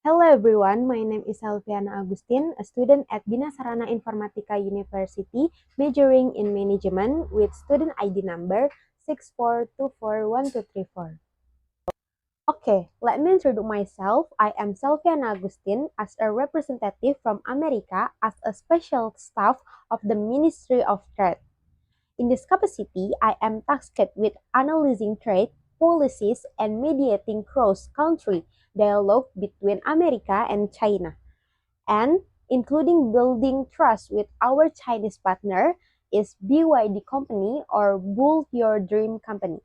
Hello everyone, my name is Selviana Agustin, a student at Bina Sarana Informatika University, majoring in management with student ID number 64241234. Okay, let me introduce myself. I am Selviana Agustin as a representative from America as a special staff of the Ministry of Trade. In this capacity, I am tasked with analyzing trade policies and mediating cross-country dialogue between America and China, and including building trust with our Chinese partner is BYD company or Build Your Dream company.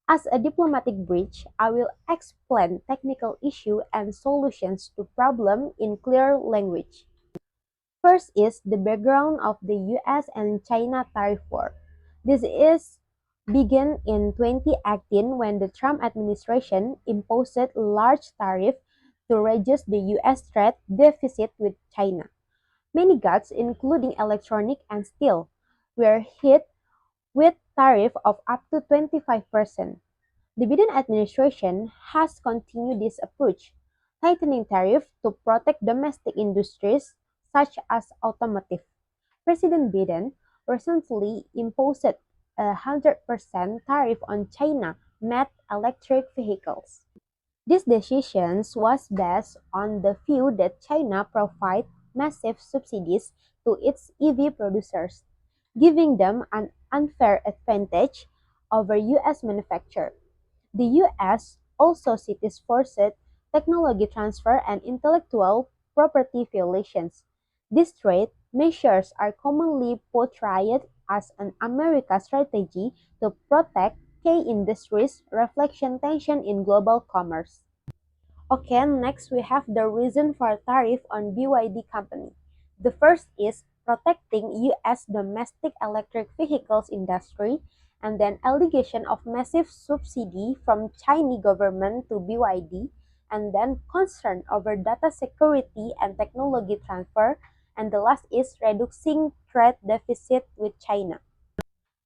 As a diplomatic bridge, I will explain technical issue and solutions to problem in clear language. First is the background of the US and China tariff war. This is began in 2018 when the Trump administration imposed large tariff to reduce the US trade deficit with China. Many goods, including electronic and steel, were hit with tariff of up to 25%. The Biden administration has continued this approach, tightening tariffs to protect domestic industries such as automotive. President Biden recently imposed a 100% tariff on China-made electric vehicles. This decision was based on the view that China provides massive subsidies to its EV producers, giving them an unfair advantage over US manufacturers. The US also cites forced technology transfer and intellectual property violations. These trade measures are commonly portrayed as an American strategy to protect key industries, reflecting tension in global commerce. Okay, next we have the reason for tariff on BYD company. The first is protecting US domestic electric vehicles industry, and then allegation of massive subsidy from Chinese government to BYD, and then concern over data security and technology transfer, and the last is reducing trade deficit with China.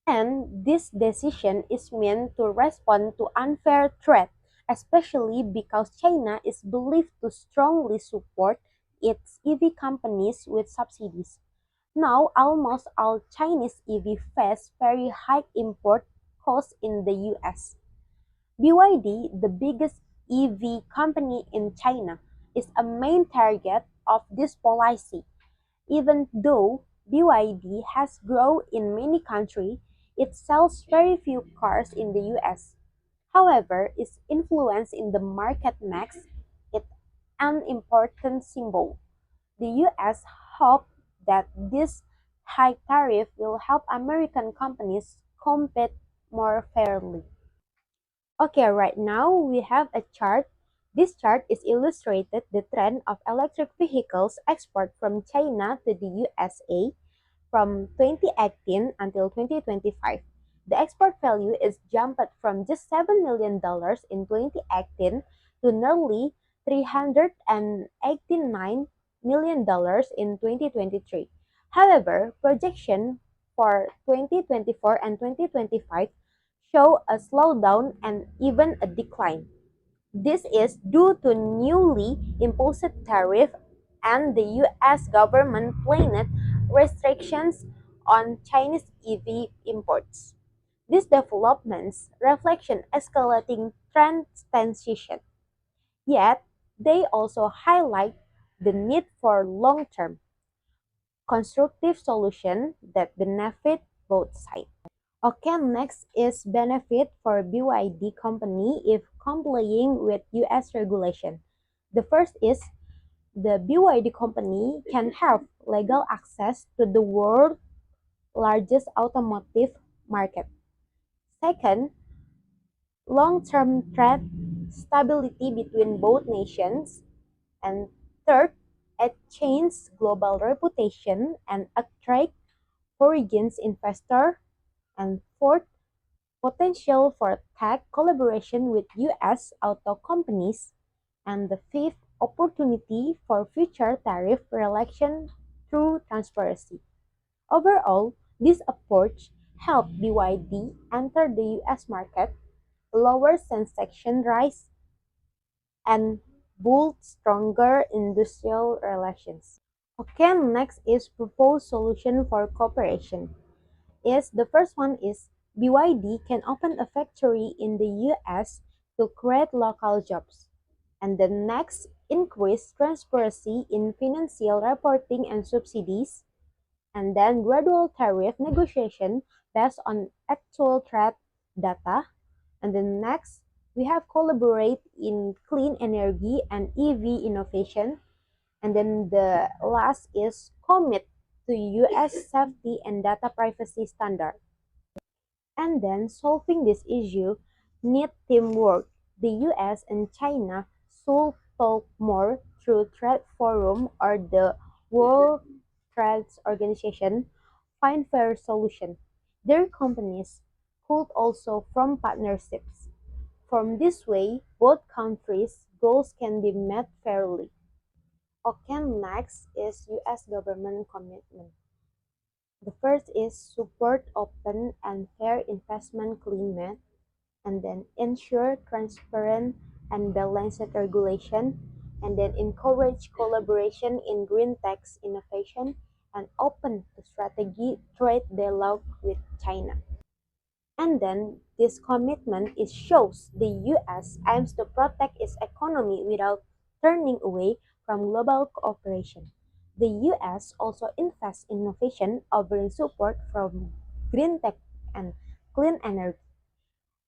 And this decision is meant to respond to unfair threat, especially because China is believed to strongly support its EV companies with subsidies. Now, almost all Chinese EV face very high import costs in the US. BYD, the biggest EV company in China, is a main target of this policy. Even though BYD has grown in many countries, it sells very few cars in the US. However, its influence in the market makes it an important symbol. The US hope that this high tariff will help American companies compete more fairly. Okay, right now we have a chart. This chart is illustrated the trend of electric vehicles export from China to the USA from 2018 until 2025. The export value is jumped from just $7 million in 2018 to nearly $389 million in 2023. However, projection for 2024 and 2025 show a slowdown and even a decline. This is due to newly imposed tariff and the US government planned restrictions on Chinese EV imports. These developments reflect an escalating trend transition, yet they also highlight the need for long-term, constructive solutions that benefit both sides. Okay, next is benefit for BYD company if complying with US regulation. The first is the BYD company can have legal access to the world's largest automotive market. Second, long-term trade stability between both nations. And third, it changes global reputation and attract foreign investor. And fourth, potential for tech collaboration with US auto companies, and the fifth, opportunity for future tariff reduction through transparency. Overall, this approach helped BYD enter the US market, lower transaction price, and build stronger industrial relations. Okay, next is proposed solution for cooperation. The first one is BYD can open a factory in the US to create local jobs. And the next, increase transparency in financial reporting and subsidies. And then gradual tariff negotiation based on actual trade data. And then next, we have collaborate in clean energy and EV innovation. And then the last is commit to US safety and data privacy standard. And then solving this issue need teamwork. The US and China should talk more through Trade Forum or the World Trade Organization, find fair solution. Their companies could also form partnerships. From this way, both countries' goals can be met fairly. Okay, next is US government commitment. The first is support open and fair investment climate, and then ensure transparent and balanced regulation, and then encourage collaboration in green tech innovation, and open to strategic trade dialogue with China. And then this commitment is shows the US aims to protect its economy without turning away from global cooperation. The US also invests in innovation, offering support from green tech and clean energy.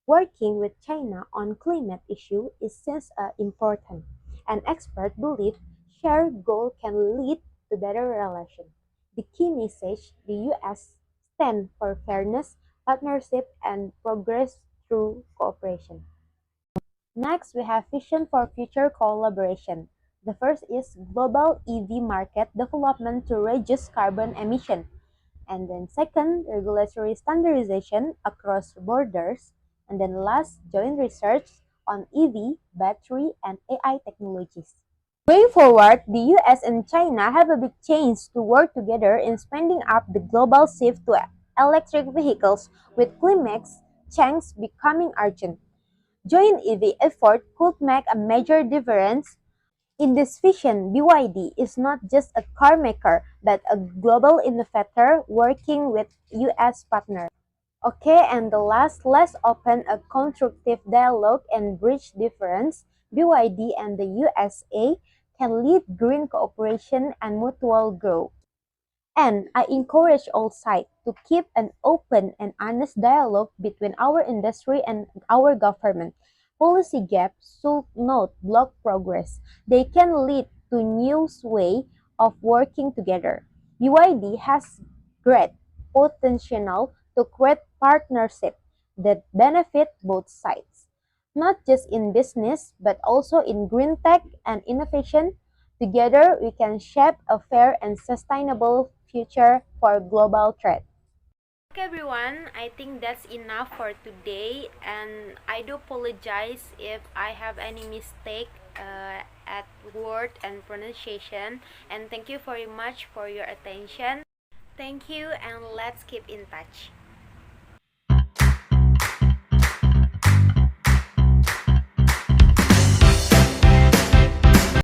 Working with China on climate issue is since important, and experts believe shared goal can lead to better relations. The key message: the U.S. stand for fairness, partnership, and progress through cooperation. Next, we have vision for future collaboration. The first is global EV market development to reduce carbon emission. And then second, regulatory standardization across borders. And then last, joint research on EV, battery, and AI technologies. Going forward, the US and China have a big chance to work together in speeding up the global shift to electric vehicles, with climate change becoming urgent. Joint EV effort could make a major difference. In this vision, BYD is not just a car maker, but a global innovator working with US partners. Okay, and the last, let's open a constructive dialogue and bridge difference. BYD and the USA can lead green cooperation and mutual growth. And I encourage all sides to keep an open and honest dialogue between our industry and our government. Policy gaps should not block progress. They can lead to new way of working together. BYD has great potential to create partnership that benefit both sides, not just in business but also in green tech and innovation. Together, we can shape a fair and sustainable future for global trade. Okay, everyone, I think that's enough for today, and I do apologize if I have any mistake at word and pronunciation. And thank you very much for your attention. Thank you, and let's keep in touch.